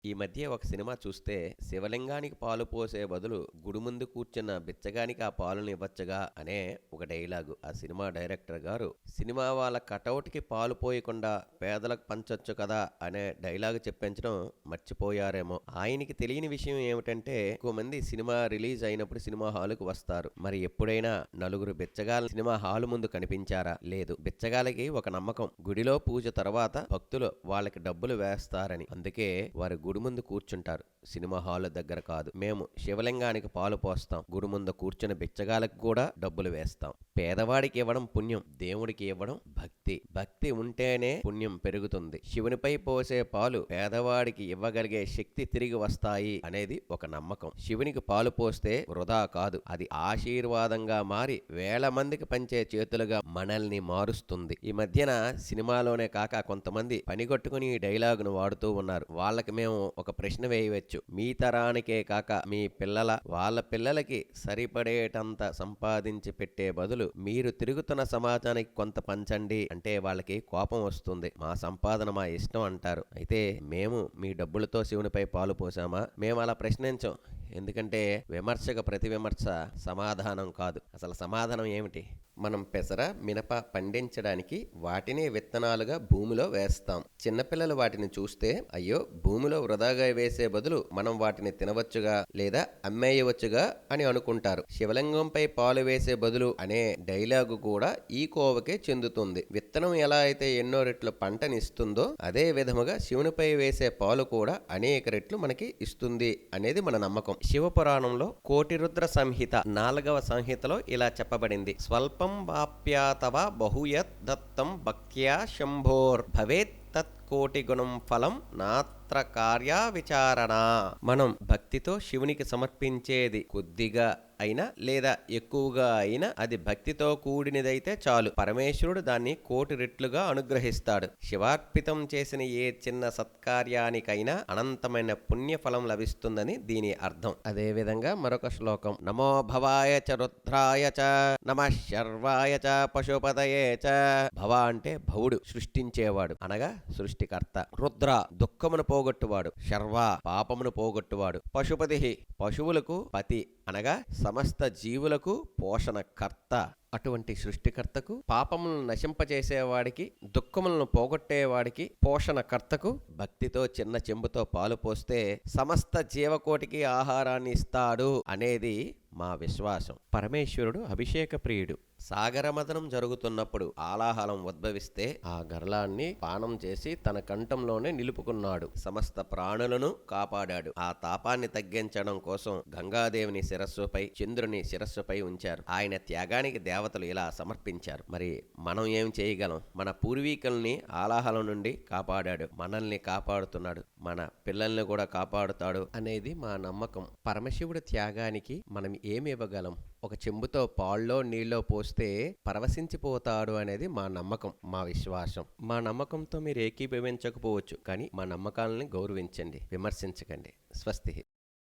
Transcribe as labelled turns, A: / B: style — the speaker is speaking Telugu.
A: ఈ మధ్య ఒక సినిమా చూస్తే శివలింగానికి పాలు పోసే బదులు గుడి ముందు కూర్చున్న బిచ్చగానికి ఆ పాలను ఇవ్వచ్చుగా అనే ఒక డైలాగు. ఆ సినిమా డైరెక్టర్ గారు సినిమా వాళ్ళ కటౌట్కి పాలు పోయకుండా పేదలకు పంచొచ్చు కదా అనే డైలాగు చెప్పించడం మర్చిపోయారేమో. ఆయనకి తెలియని విషయం ఏమిటంటే, ఎక్కువ మంది సినిమా రిలీజ్ అయినప్పుడు సినిమా హాలుకు వస్తారు. మరి ఎప్పుడైనా నలుగురు బిచ్చగాళ్ళు సినిమా హాలు ముందు కనిపించారా? లేదు. బిచ్చగాళ్ళకి ఒక నమ్మకం, గుడిలో పూజ తర్వాత భక్తులు వాళ్ళకి డబ్బులు వేస్తారని. అందుకే వారు గుడి ముందు కూర్చుంటారు, సినిమా హాల్ దగ్గర కాదు. మేము శివలింగానికి పాలు పోస్తాం, గుడి ముందు కూర్చున్న బిచ్చగాలకు కూడా డబ్బులు వేస్తాం. పేదవాడికి ఇవ్వడం పుణ్యం, దేవుడికి ఇవ్వడం భక్తి. భక్తి ఉంటేనే పుణ్యం పెరుగుతుంది. శివునిపై పోసే పాలు పేదవాడికి ఇవ్వగలిగే శక్తి తిరిగి వస్తాయి అనేది ఒక నమ్మకం. శివునికి పాలు పోస్తే వృధా కాదు, అది ఆశీర్వాదంగా మారి వేల మందికి పంచే చేతులుగా మనల్ని మారుస్తుంది. ఈ మధ్యన సినిమాలోనే కాక కొంతమంది పనిగట్టుకుని ఈ డైలాగును వాడుతూ ఉన్నారు. వాళ్ళకి మేము ఒక ప్రశ్న వేయవచ్చు. మీ తరానికే కాక మీ వాళ్ళ పిల్లలకి సరిపడేటంత సంపాదించి పెట్టే బదులు మీరు తిరుగుతున్న సమాజానికి కొంత పంచండి అంటే వాళ్ళకి కోపం వస్తుంది. మా సంపాదన మా ఇష్టం అంటారు. అయితే మేము మీ డబ్బులతో శివునిపై పాలు పోసామా? మేము అలా ప్రశ్నించం. ఎందుకంటే విమర్శకు ప్రతి విమర్శ సమాధానం కాదు. అసలు సమాధానం ఏమిటి? మనం పెసర మినప పండించడానికి వాటిని విత్తనాలుగా భూమిలో వేస్తాం. చిన్నపిల్లలు వాటిని చూస్తే అయ్యో భూమిలో వృధాగా వేసే బదులు మనం వాటిని తినవచ్చుగా లేదా అమ్మేయవచ్చుగా అని అనుకుంటారు. శివలింగంపై పాలు వేసే బదులు అనే డైలాగు కూడా ఈ కోవకే చెందుతుంది. విత్తనం ఎలా అయితే ఎన్నో రెట్లు పంటనిస్తుందో అదే విధముగా శివునిపై వేసే పాలు కూడా అనేక రెట్లు మనకి ఇస్తుంది అనేది మన నమ్మకం. శివపురాణంలో కోటి రుద్ర సంహిత 4వ సంహితలో ఇలా చెప్పబడింది. స్వల్పం వాప్యాతవ బహుయత్ దత్తం భక్త్యా శంభోర్ భవేత్ తత్కోటి గుణం ఫలం నాత్ర కార్య విచారణ. మనం భక్తితో శివునికి సమర్పించేది కొద్దిగా అయినా లేదా ఎక్కువగా అయినా అది భక్తితో కూడినదైతే చాలు, పరమేశ్వరుడు దాన్ని కోటి రెట్లుగా అనుగ్రహిస్తాడు. శివార్పితం చేసిన ఏ చిన్న సత్కార్యానికైనా అనంతమైన పుణ్యఫలం లభిస్తుందని దీని అర్థం. అదే విధంగా మరొక శ్లోకం, నమో భవాయ చ రుద్రాయ చ నమః శర్వాయ చ పశుపతయే చ. భవ అంటే భవుడు, సృష్టించేవాడు అనగా సృష్టికర్త. రుద్ర దుఃఖమును పోగొట్టువాడు. శర్వ పాపమును పోగొట్టువాడు. పశుపతి పశువులకు పతి అనగా సమస్త జీవులకు పోషణకర్త. అటువంటి సృష్టికర్తకు, పాపములను నశింపచేసేవాడికి, దుఃఖములను పోగొట్టేవాడికి, పోషణకర్తకు భక్తితో చిన్న చెంబుతో పాలు పోస్తే సమస్త జీవకోటికి ఆహారాన్ని ఇస్తాడు అనేది మా విశ్వాసం. పరమేశ్వరుడు అభిషేక ప్రియుడు. సాగరమదనం జరుగుతున్నప్పుడు ఆలాహలం ఉద్భవిస్తే ఆ గర్లాన్ని పానం చేసి తన కంఠంలోనే నిలుపుకున్నాడు. సమస్త ప్రాణులను కాపాడాడు. ఆ తాపాన్ని తగ్గించడం కోసం గంగాదేవిని శిరస్సుపై, చంద్రుని శిరస్సుపై ఉంచారు. ఆయన త్యాగానికి దేవతలు ఇలా సమర్పించారు. మరి మనం ఏం చేయగలం? మన పూర్వీకుల్ని ఆలాహలం నుండి కాపాడాడు, మనల్ని కాపాడుతున్నాడు, మన పిల్లల్ని కూడా కాపాడుతాడు అనేది మా నమ్మకం. పరమశివుడి త్యాగానికి మనం ఏమి ఇవ్వగలం? ఒక చెంబుతో పాల్లో నీళ్ళో పోస్తే పరవశించిపోతాడు అనేది మా నమ్మకం, మా విశ్వాసం. మా నమ్మకంతో మీరు ఏకీభవించకపోవచ్చు, కానీ మా నమ్మకాలని గౌరవించండి, విమర్శించకండి. స్వస్తి.